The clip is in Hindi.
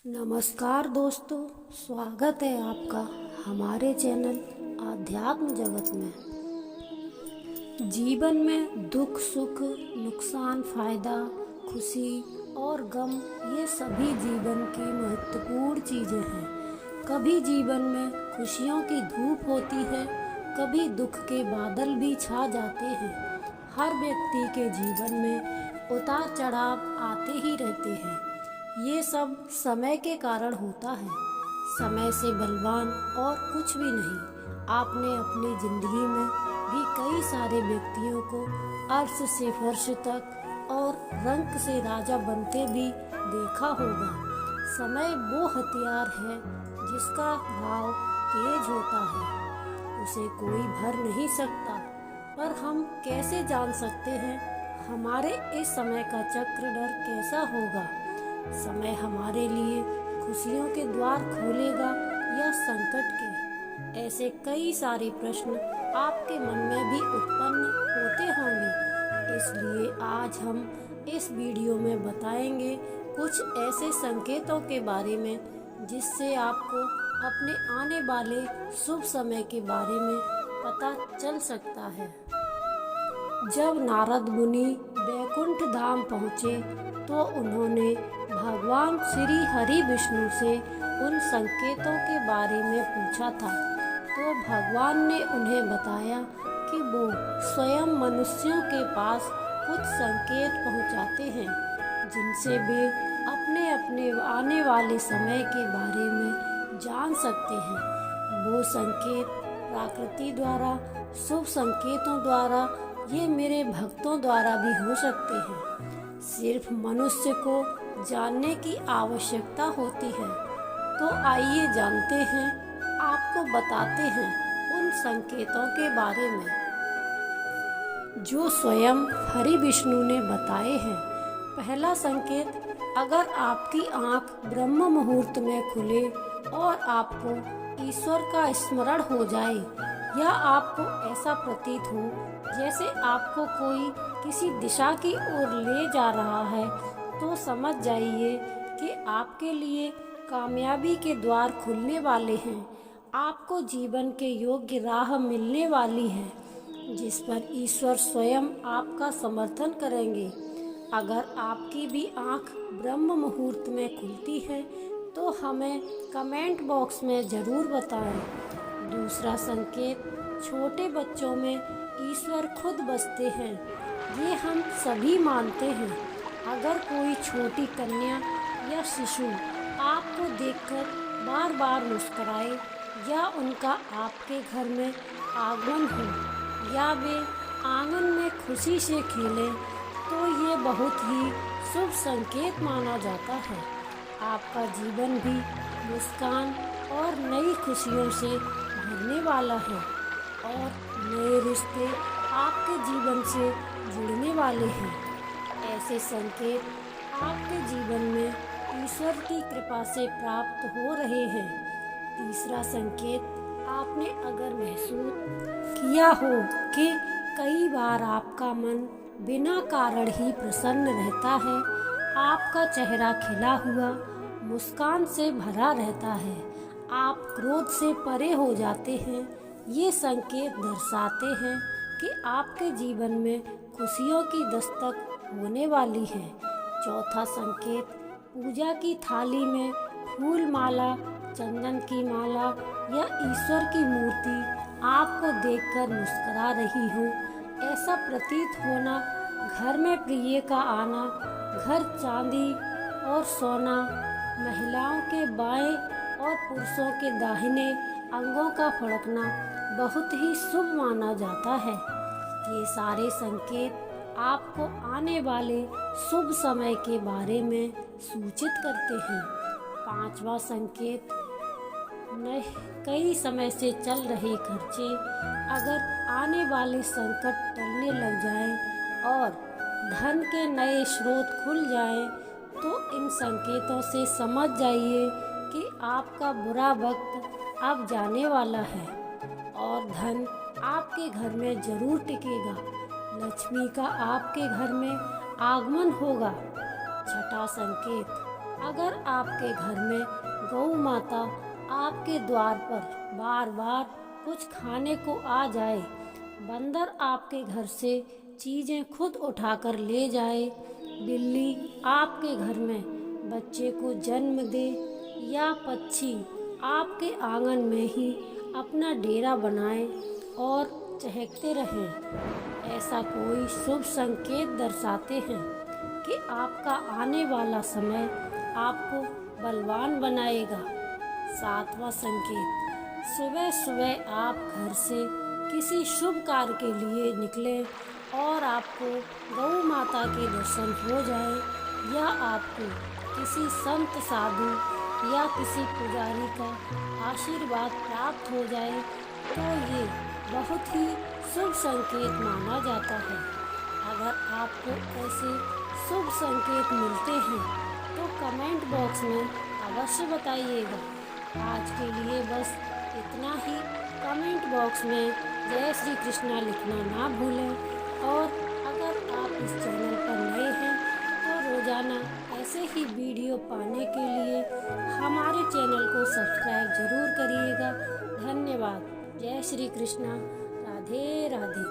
नमस्कार दोस्तों, स्वागत है आपका हमारे चैनल आध्यात्म जगत में। जीवन में दुख सुख, नुकसान फायदा, खुशी और गम ये सभी जीवन की महत्वपूर्ण चीज़ें हैं। कभी जीवन में खुशियों की धूप होती है, कभी दुख के बादल भी छा जाते हैं। हर व्यक्ति के जीवन में उतार चढ़ाव आते ही रहते हैं। ये सब समय के कारण होता है। समय से बलवान और कुछ भी नहीं। आपने अपनी जिंदगी में भी कई सारे व्यक्तियों को अर्श से फर्श तक और रंक से राजा बनते भी देखा होगा। समय वो हथियार है जिसका घाव तेज होता है, उसे कोई भर नहीं सकता। पर हम कैसे जान सकते हैं हमारे इस समय का चक्रधर कैसा होगा? समय हमारे लिए खुशियों के द्वार खोलेगा या संकट के? ऐसे कई सारे प्रश्न आपके मन में भी उत्पन्न होते होंगे। इसलिए आज हम इस वीडियो में बताएंगे कुछ ऐसे संकेतों के बारे में जिससे आपको अपने आने वाले शुभ समय के बारे में पता चल सकता है। जब नारद मुनि वैकुंठ धाम पहुँचे तो उन्होंने भगवान श्री हरि विष्णु से उन संकेतों के बारे में पूछा था। तो भगवान ने उन्हें बताया कि वो स्वयं मनुष्यों के पास कुछ संकेत पहुंचाते हैं जिनसे वे अपने अपने आने वाले समय के बारे में जान सकते हैं। वो संकेत प्रकृति द्वारा, शुभ संकेतों द्वारा, ये मेरे भक्तों द्वारा भी हो सकते हैं। सिर्फ मनुष्य को जानने की आवश्यकता होती है। तो आइए जानते हैं, आपको बताते हैं उन संकेतों के बारे में जो स्वयं हरि विष्णु ने बताए हैं। पहला संकेत, अगर आपकी आंख ब्रह्म मुहूर्त में खुले और आपको ईश्वर का स्मरण हो जाए या आपको ऐसा प्रतीत हो जैसे आपको कोई किसी दिशा की ओर ले जा रहा है, तो समझ जाइए कि आपके लिए कामयाबी के द्वार खुलने वाले हैं। आपको जीवन के योग्य राह मिलने वाली है जिस पर ईश्वर स्वयं आपका समर्थन करेंगे। अगर आपकी भी आंख ब्रह्म मुहूर्त में खुलती है तो हमें कमेंट बॉक्स में ज़रूर बताएं। दूसरा संकेत, छोटे बच्चों में ईश्वर खुद बसते हैं। ये हम सभी मानते हैं। अगर कोई छोटी कन्या या शिशु आपको देखकर बार बार मुस्कुराए या उनका आपके घर में आगमन हो या वे आंगन में खुशी से खेलें, तो ये बहुत ही शुभ संकेत माना जाता है। आपका जीवन भी मुस्कान और नई खुशियों से भरने वाला है और नए रिश्ते आपके जीवन से जुड़ने वाले हैं। ऐसे संकेत आपके जीवन में ईश्वर की कृपा से प्राप्त हो रहे हैं। तीसरा संकेत, आपने अगर महसूस किया हो कि कई बार आपका मन बिना कारण ही प्रसन्न रहता है, आपका चेहरा खिला हुआ मुस्कान से भरा रहता है, आप क्रोध से परे हो जाते हैं, ये संकेत दर्शाते हैं कि आपके जीवन में खुशियों की दस्तक होने वाली है। चौथा संकेत, पूजा की थाली में फूल माला, चंदन की माला या ईश्वर की मूर्ति आपको देखकर मुस्कुरा रही हो, ऐसा प्रतीत होना, घर में प्रिय का आना, घर चांदी और सोना, महिलाओं के बाएं और पुरुषों के दाहिने अंगों का फड़कना बहुत ही शुभ माना जाता है। ये सारे संकेत आपको आने वाले शुभ समय के बारे में सूचित करते हैं। पांचवा संकेत, कई समय से चल रहे खर्चे अगर आने वाले संकट टलने लग जाएं और धन के नए स्रोत खुल जाएं, तो इन संकेतों से समझ जाइए कि आपका बुरा वक्त अब जाने वाला है और धन आपके घर में जरूर टिकेगा। लक्ष्मी का आपके घर में आगमन होगा। छठा संकेत, अगर आपके घर में गौ माता आपके द्वार पर बार बार कुछ खाने को आ जाए, बंदर आपके घर से चीज़ें खुद उठाकर ले जाए, बिल्ली आपके घर में बच्चे को जन्म दे या पक्षी आपके आंगन में ही अपना डेरा बनाए और चहकते रहें, ऐसा कोई शुभ संकेत दर्शाते हैं कि आपका आने वाला समय आपको बलवान बनाएगा। सातवां संकेत, सुबह सुबह आप घर से किसी शुभ कार्य के लिए निकलें और आपको गौ माता के दर्शन हो जाए या आपको किसी संत साधु या किसी पुजारी का आशीर्वाद प्राप्त हो जाए, तो ये बहुत ही शुभ संकेत माना जाता है। अगर आपको ऐसे शुभ संकेत मिलते हैं तो कमेंट बॉक्स में अवश्य बताइएगा। आज के लिए बस इतना ही। कमेंट बॉक्स में जय श्री कृष्णा लिखना ना भूलें और अगर आप इस चैनल पर नए हैं तो रोज़ाना ऐसे ही वीडियो पाने के लिए हमारे चैनल को सब्सक्राइब ज़रूर करिएगा। धन्यवाद। जय श्री कृष्णा। राधे राधे।